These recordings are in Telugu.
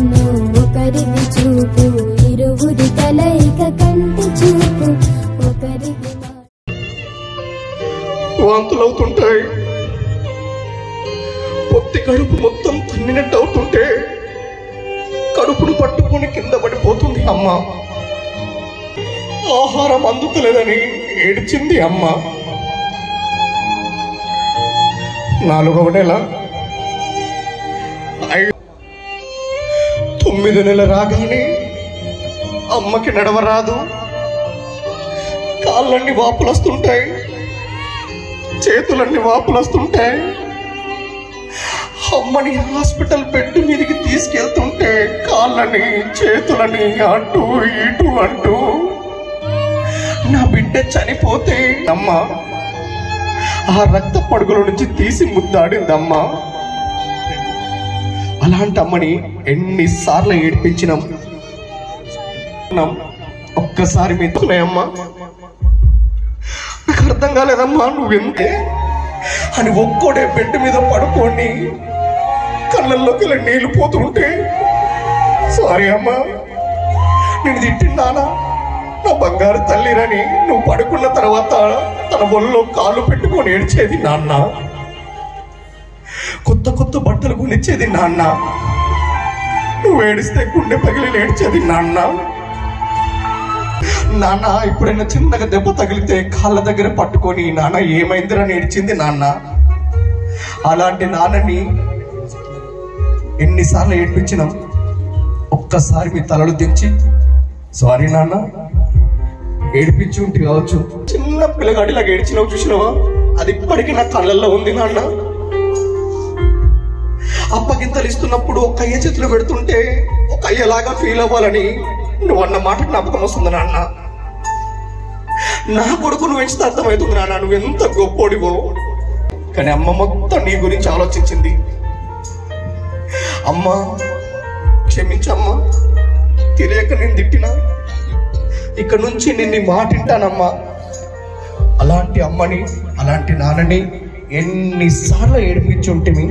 కన్ను ఒకరిది చూపు ఇరువురి కలయిక కంటి చూపు ఒకరిది వాంతులవుతుంటాయి పొత్తి కడుపు మొత్తం తన్నినట్టు అవుతుంటే కడుపును పట్టుకుని కింద పడిపోతుంది అమ్మ ఆహారం అందుతలేదని ఏడ్చింది అమ్మ 4వ నెల 9 నెల రాగానే అమ్మకి నడవరాదు కాళ్ళన్నీ వాపులొస్తుంటాయి చేతులన్నీ వాపులొస్తుంటాయి అమ్మని హాస్పిటల్ బెడ్ మీదకి తీసుకెళ్తుంటే కాళ్ళని చేతులని అటు ఇటు అంటూ నా బిడ్డ చనిపోతే అమ్మ ఆ రక్త పడుగుల నుంచి తీసి ముద్దాడిందమ్మ అలాంటి అమ్మని ఎన్నిసార్లు ఏడిపించినాం ఒక్కసారి మీతున్నాయమ్మా నాకు అర్థం కాలేదమ్మా నువ్వెంతే అని ఒక్కోడే బెడ్ మీద పడుకొని కళ్ళల్లోకి నీళ్లు పోతుంటే సారీ అమ్మా నేను తిట్టిన్నానా నా బంగారు తల్లిరని నువ్వు పడుకున్న తర్వాత తన ఒళ్ళో కాళ్ళు పెట్టుకొని ఏడ్చేది నాన్న కొత్త కొత్త బట్టలు కొనిచ్చేది నాన్న నువ్వు ఏడిస్తే గుండె పగిలి ఏడ్చేది నాన్న నాన్న ఎప్పుడైనా చిన్నగా దెబ్బ తగిలితే కాళ్ళ దగ్గర పట్టుకొని నాన్న ఏమైందిరా ఏడ్చింది నాన్న అలాంటి నాన్నని ఎన్నిసార్లు ఏడ్పించినాం ఒక్కసారి మీ తలలు దించి సారీ నాన్న ఏడిపించి ఉంటే కావచ్చు చిన్న పిల్లగాడిలాగా ఏడ్చినావు చూసినావా అది ఇప్పటికీ నా కళ్ళల్లో ఉంది నాన్న అప్పగింతలు ఇస్తున్నప్పుడు ఒక అయ్య చేతులు పెడుతుంటే ఒక అయ్యలాగా ఫీల్ అవ్వాలని నువ్వు అన్న మాట జ్ఞాపకం వస్తుంది నాన్న నా కొడుకు నువ్వు ఎంచితే అర్థమవుతుంది నాన్న నువ్వు ఎంత గొప్పోడివో కానీ అమ్మ మొత్తం నీ గురించి ఆలోచించింది అమ్మ క్షమించమ్మా తెలియక నేను తిట్టినా ఇక్కడ నుంచి నిన్ను మాట వింటానమ్మా అలాంటి అమ్మని అలాంటి నాన్నని ఎన్నిసార్లు ఏడిపించుంటిమి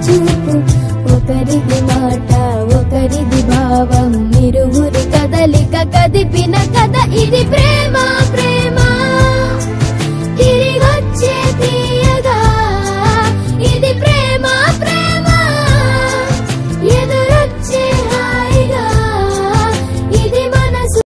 చూపు ఒకరిది మాట ఒకరిది భావం ఇరువురి కదలిక కదిపిన కథ ఇది ప్రేమ